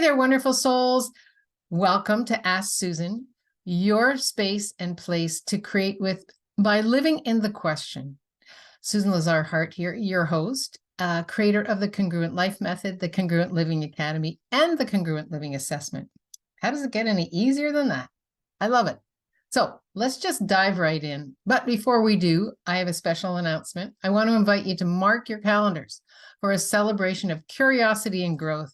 there, wonderful souls. Welcome to Ask Susan, your space and place to create with by living in the question. Susan Lazar-Hart here, your host, creator of the Congruent Life Method, the Congruent Living Academy, and the Congruent Living Assessment. How does it get any easier than that? I love it. So let's just dive right in. But before we do, I have a special announcement. I want to invite you to mark your calendars for a celebration of curiosity and growth.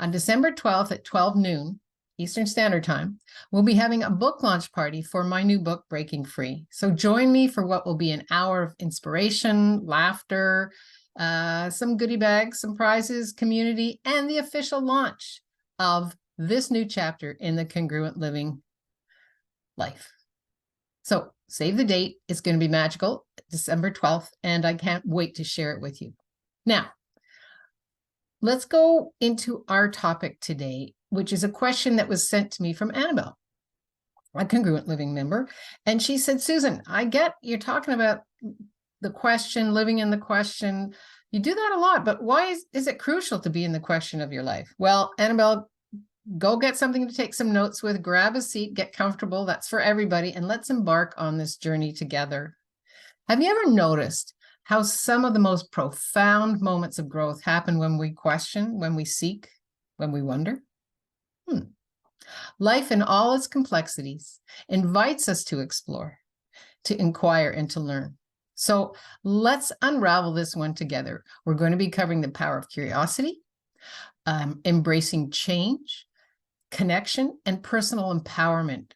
On December 12th at 12 noon, Eastern Standard Time, we'll be having a book launch party for my new book, Breaking Free. So join me for what will be an hour of inspiration, laughter, some goodie bags, some prizes, community, and the official launch of this new chapter in the Congruent Living Life. So save the date. It's going to be magical, December 12th, and I can't wait to share it with you. Now, let's go into our topic today, which is a question that was sent to me from Annabelle, a Congruent Living member. And she said, Susan, I get you're talking about the question, living in the question. You do that a lot, but why is it crucial to be in the question of your life? Well, Annabelle, go get something to take some notes with, grab a seat, get comfortable. That's for everybody. And let's embark on this journey together. Have you ever noticed how some of the most profound moments of growth happen when we question, when we seek, when we wonder? Life in all its complexities invites us to explore, to inquire, and to learn. So let's unravel this one together. We're going to be covering the power of curiosity, embracing change, connection, and personal empowerment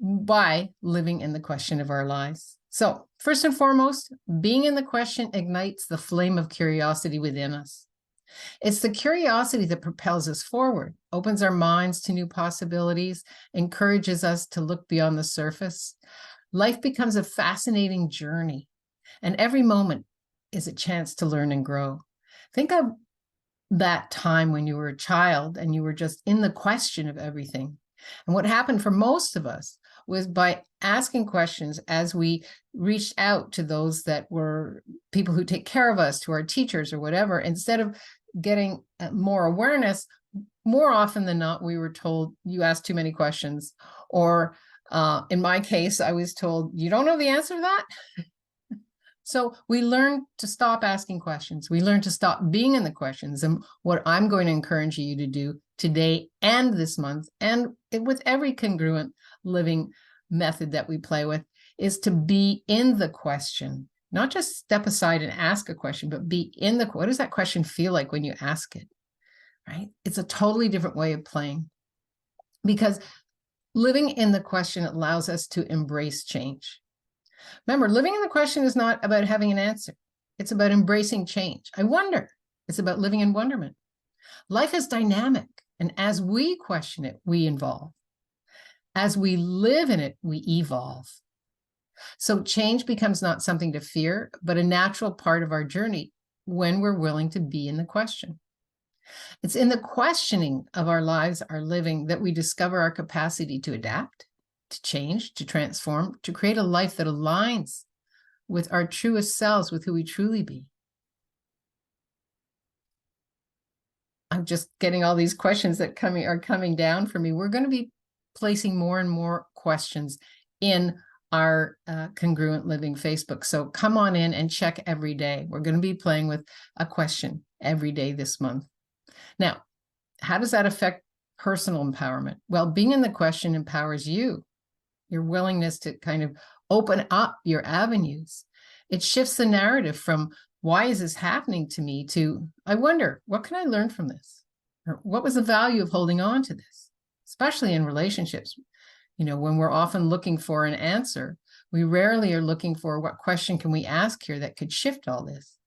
by living in the question of our lives. So first and foremost, being in the question ignites the flame of curiosity within us. It's the curiosity that propels us forward, opens our minds to new possibilities, encourages us to look beyond the surface. Life becomes a fascinating journey, and every moment is a chance to learn and grow. Think of that time when you were a child and you were just in the question of everything. And what happened for most of us was by asking questions as we reached out to those that were people who take care of us, to our teachers or whatever, instead of getting more awareness, more often than not, we were told, you asked too many questions. Or in my case, I was told, you don't know the answer to that? So we learn to stop asking questions. We learn to stop being in the questions. And what I'm going to encourage you to do today and this month, and with every congruent living method that we play with, is to be in the question. Not just step aside and ask a question, but be in the, what does that question feel like when you ask it, right? It's a totally different way of playing, because living in the question allows us to embrace change. Remember, living in the question is not about having an answer. It's about embracing change. I wonder. It's about living in wonderment. Life is dynamic, and as we question it, we evolve. As we live in it, we evolve. So change becomes not something to fear, but a natural part of our journey when we're willing to be in the question. It's in the questioning of our lives, our living, that we discover our capacity to adapt, to change, to transform, to create a life that aligns with our truest selves, with who we truly be. I'm just getting all these questions that are coming down for me. We're going to be placing more and more questions in our Congruent Living Facebook. So come on in and check every day. We're going to be playing with a question every day this month. Now, how does that affect personal empowerment? Well, being in the question empowers you. Your willingness to kind of open up your avenues. It shifts the narrative from, why is this happening to me, to, I wonder, what can I learn from this? Or what was the value of holding on to this? Especially in relationships. You know, when we're often looking for an answer, we rarely are looking for, what question can we ask here that could shift all this?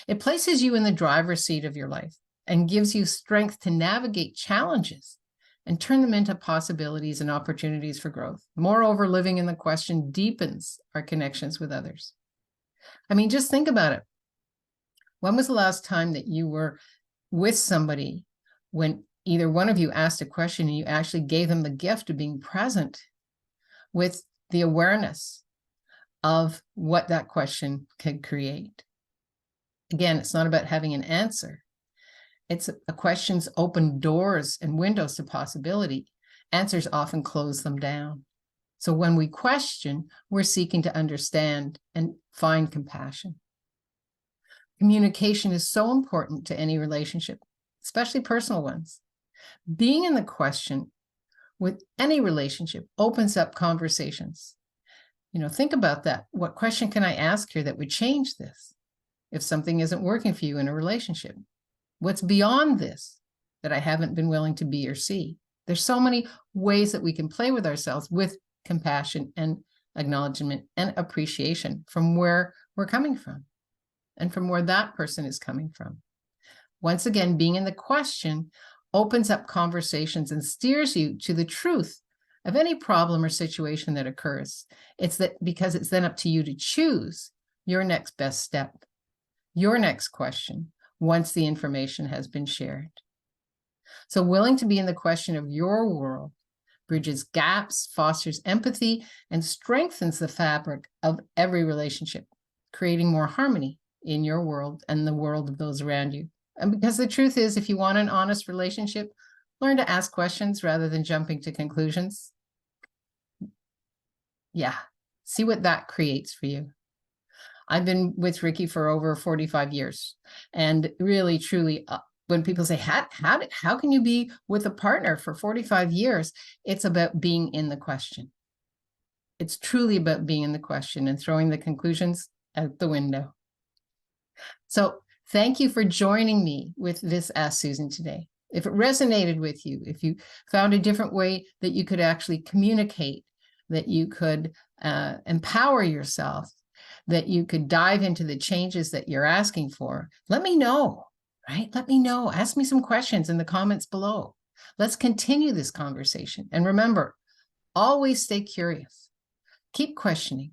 It places you in the driver's seat of your life and gives you strength to navigate challenges and turn them into possibilities and opportunities for growth. Moreover, living in the question deepens our connections with others. I mean, just think about it. When was the last time that you were with somebody when either one of you asked a question and you actually gave them the gift of being present with the awareness of what that question could create? Again, it's not about having an answer. Questions open doors and windows to possibility. Answers often close them down. So when we question, we're seeking to understand and find compassion. Communication is so important to any relationship, especially personal ones. Being in the question with any relationship opens up conversations. Think about that. What question can I ask here that would change this? If something isn't working for you in a relationship, what's beyond this that I haven't been willing to be or see? There's so many ways that we can play with ourselves with compassion and acknowledgement and appreciation from where we're coming from and from where that person is coming from. Once again, being in the question opens up conversations and steers you to the truth of any problem or situation that occurs. Because it's then up to you to choose your next best step, your next question, once the information has been shared. So willing to be in the question of your world bridges gaps, fosters empathy, and strengthens the fabric of every relationship, creating more harmony in your world and the world of those around you. And because the truth is, if you want an honest relationship, learn to ask questions rather than jumping to conclusions. Yeah, see what that creates for you. I've been with Ricky for over 45 years. And really, truly, when people say, how can you be with a partner for 45 years? It's about being in the question. It's truly about being in the question and throwing the conclusions out the window. So thank you for joining me with this Ask Susan today. If it resonated with you, if you found a different way that you could actually communicate, that you could empower yourself, that you could dive into the changes that you're asking for, let me know, right? Let me know. Ask me some questions in the comments below. Let's continue this conversation. And remember, always stay curious. Keep questioning.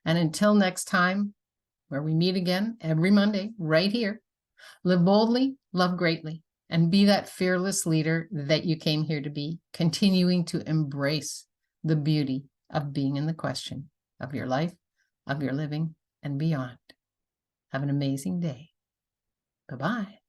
And until next time, where we meet again every Monday, right here, live boldly, love greatly, and be that fearless leader that you came here to be, continuing to embrace the beauty of being in the question of your life, of your living, and beyond. Have an amazing day. Bye-bye.